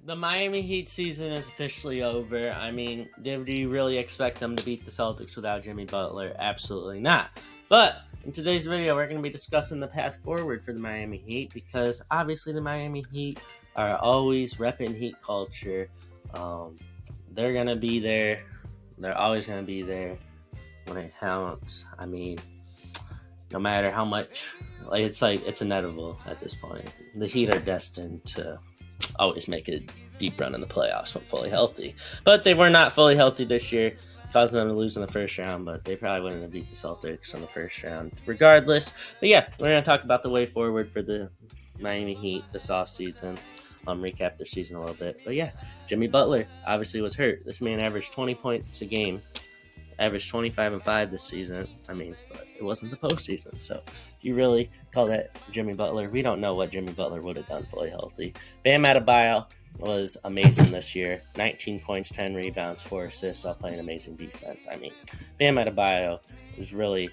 The Miami Heat season is officially over. I mean, do you really expect them to beat the Celtics without Jimmy Butler? Absolutely not. But in today's video, we're going to be discussing the path forward for the Miami Heat because obviously the Miami Heat are always repping Heat culture. They're going to be there. They're always going to be there when it counts. I mean, no matter how much, it's inevitable at this point. The Heat are destined to always make a deep run in the playoffs when fully healthy. But they were not fully healthy this year, causing them to lose in the first round, but they probably wouldn't have beat the Celtics in the first round regardless. But yeah, we're going to talk about the way forward for the Miami Heat this offseason. Recap their season a little bit. But yeah, Jimmy Butler obviously was hurt. This man averaged 20 points a game, averaged 25-5 this season. I mean, but it wasn't the postseason, so you really call that Jimmy Butler? We don't know what Jimmy Butler would have done fully healthy. Bam Adebayo was amazing this year. 19 points, 10 rebounds, 4 assists while playing amazing defense. I mean, Bam Adebayo really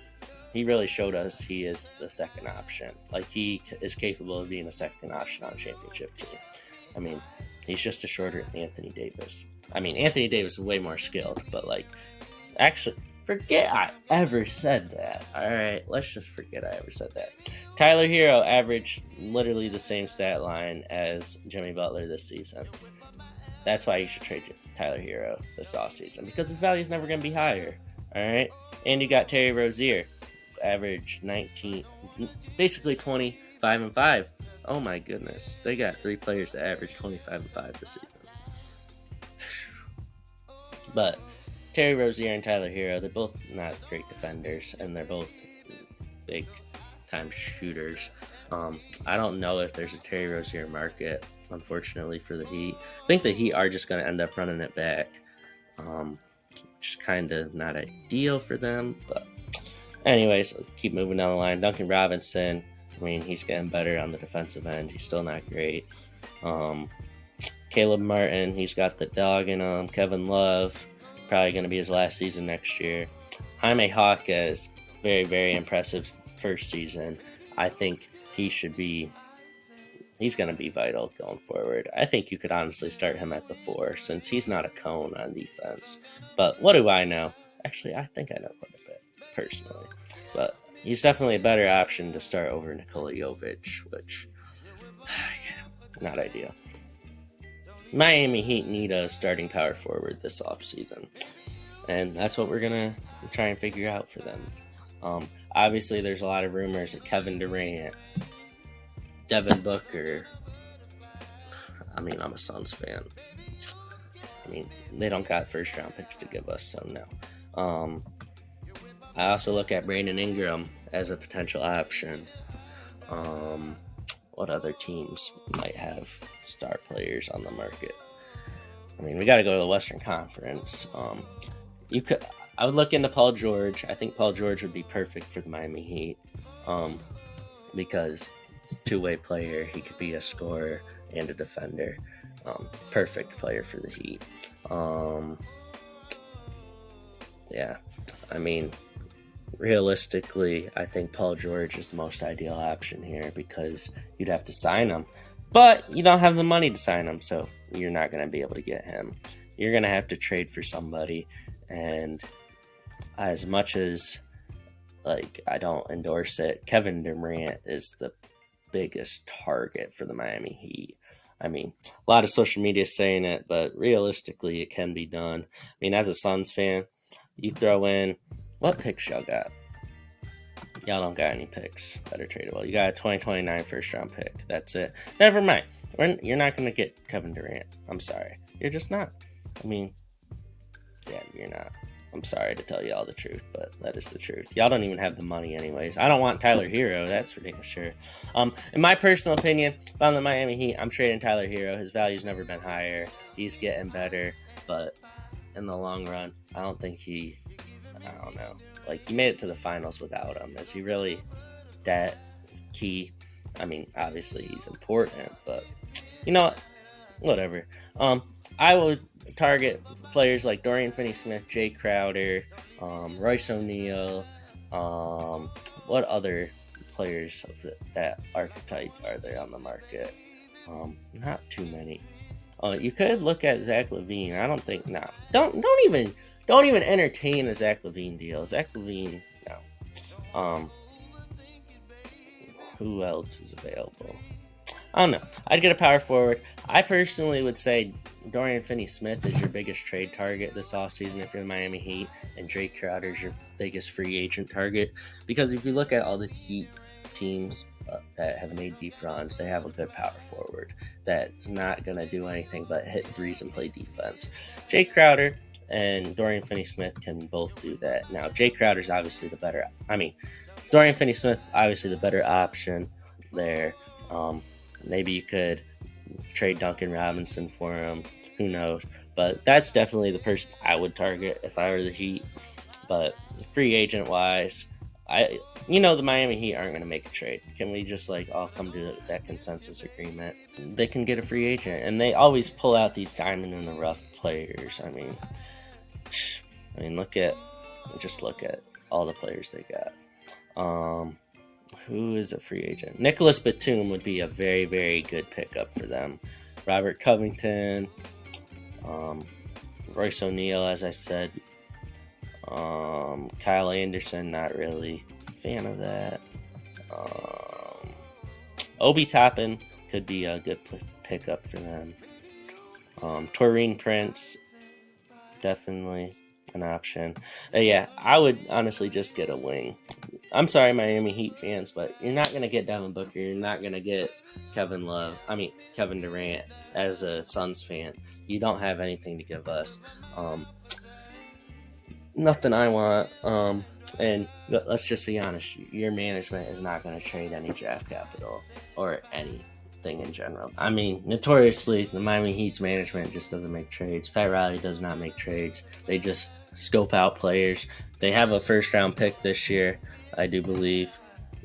showed us he is the second option. Like, he is capable of being a second option on a championship team. I mean, he's just a shorter Anthony Davis. I mean, Anthony Davis is way more skilled, but actually, forget I ever said that. All right, let's just forget I ever said that. Tyler Hero averaged literally the same stat line as Jimmy Butler this season. That's why you should trade Tyler Hero this offseason, because his value is never going to be higher. All right, and you got Terry Rozier, averaged 19, basically 25-5. Oh my goodness, they got 3 players that average 25-5 this season. But Terry Rozier and Tyler Hero, they're both not great defenders, and they're both big-time shooters. I don't know if there's a Terry Rozier market, unfortunately, for the Heat. I think the Heat are just going to end up running it back, which is kind of not ideal for them. But anyways, let's keep moving down the line. Duncan Robinson, I mean, he's getting better on the defensive end. He's still not great. Caleb Martin, he's got the dog in him. Kevin Love, probably going to be his last season next year. Jaime Jaquez, very, very impressive first season. I think he's going to be vital going forward. I think you could honestly start him at the 4 since he's not a cone on defense. But what do I know? Actually, I think I know quite a bit personally. But he's definitely a better option to start over Nikola Jovic, which, not ideal. Miami Heat need a starting power forward this offseason, and that's what we're going to try and figure out for them. Obviously, there's a lot of rumors that Kevin Durant, Devin Booker, I mean, I'm a Suns fan. I mean, they don't got first-round picks to give us, so no. I also look at Brandon Ingram as a potential option. What other teams might have star players on the market? I mean, we got to go to the Western Conference. I would look into Paul George. I think Paul George would be perfect for the Miami Heat, because it's a two-way player. He could be a scorer and a defender. Perfect player for the Heat. Yeah, I mean, realistically, I think Paul George is the most ideal option here because you'd have to sign him, but you don't have the money to sign him, so you're not going to be able to get him. You're going to have to trade for somebody, and as much as I don't endorse it, Kevin Durant is the biggest target for the Miami Heat. I mean, a lot of social media is saying it, but realistically, it can be done. I mean, as a Suns fan, you throw in, what picks y'all got? Y'all don't got any picks that are tradable. You got a 2029 first-round pick. That's it. Never mind. You're not going to get Kevin Durant. I'm sorry. You're just not. I mean, yeah, you're not. I'm sorry to tell you all the truth, but that is the truth. Y'all don't even have the money anyways. I don't want Tyler Hero. That's for damn sure. In my personal opinion, if I'm the Miami Heat, I'm trading Tyler Hero. His value's never been higher. He's getting better, but in the long run, I don't think I don't know. You made it to the finals without him. Is he really that key? I mean, obviously he's important, but you know what? Whatever. I would target players like Dorian Finney-Smith, Jay Crowder, Royce O'Neal. What other players of that archetype are there on the market? Not too many. You could look at Zach LaVine. I don't think no. Don't even entertain a Zach LaVine deal. Zach LaVine, no. Who else is available? I don't know. I'd get a power forward. I personally would say Dorian Finney-Smith is your biggest trade target this offseason if you're the Miami Heat, and Drake Crowder is your biggest free agent target. Because if you look at all the Heat teams that have made deep runs, they have a good power forward that's not going to do anything but hit threes and play defense. Jay Crowder and Dorian Finney-Smith can both do that. Now, Jay Crowder's obviously the better. Dorian Finney-Smith's obviously the better option there. Maybe you could trade Duncan Robinson for him. Who knows? But that's definitely the person I would target if I were the Heat. But free agent wise, the Miami Heat aren't going to make a trade. Can we just all come to that consensus agreement? They can get a free agent, and they always pull out these diamond in the rough players. Look at all the players they got. Who is a free agent? Nicholas Batum would be a very, very good pickup for them. Robert Covington, Royce O'Neal, as I said. Kyle Anderson, not really a fan of that. Obi Toppin could be a good pickup for them. Taurean Prince, definitely an option. I would honestly just get a wing. I'm sorry, Miami Heat fans, but you're not going to get Devin Booker. You're not going to get Kevin Durant. As a Suns fan, you don't have anything to give us. Nothing I want. And let's just be honest, your management is not going to trade any draft capital or anything in general. Notoriously, the Miami Heat's management just doesn't make trades. Pat Riley does not make trades. They just scope out players. They have a first-round pick this year, I do believe.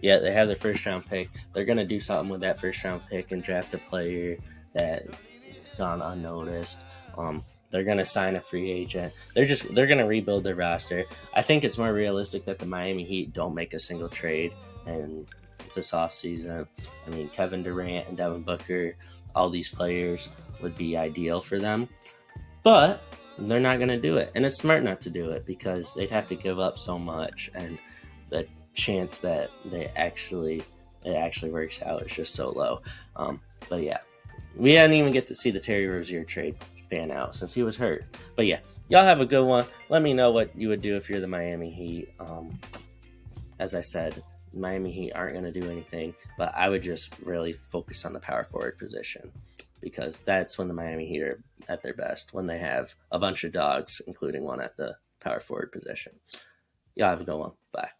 Yeah, they have their first-round pick. They're going to do something with that first-round pick and draft a player that's gone unnoticed. They're going to sign a free agent. They're going to rebuild their roster. I think it's more realistic that the Miami Heat don't make a single trade in this offseason. Kevin Durant and Devin Booker, all these players would be ideal for them. But they're not going to do it. And it's smart not to do it because they'd have to give up so much. And the chance that it actually works out is just so low. But yeah, we didn't even get to see the Terry Rozier trade fan out since he was hurt. But yeah, y'all have a good one. Let me know what you would do if you're the Miami Heat. As I said, Miami Heat aren't going to do anything, but I would just really focus on the power forward position because that's when the Miami Heat are at their best, when they have a bunch of dogs, including one at the power forward position. Y'all have a good one. Bye.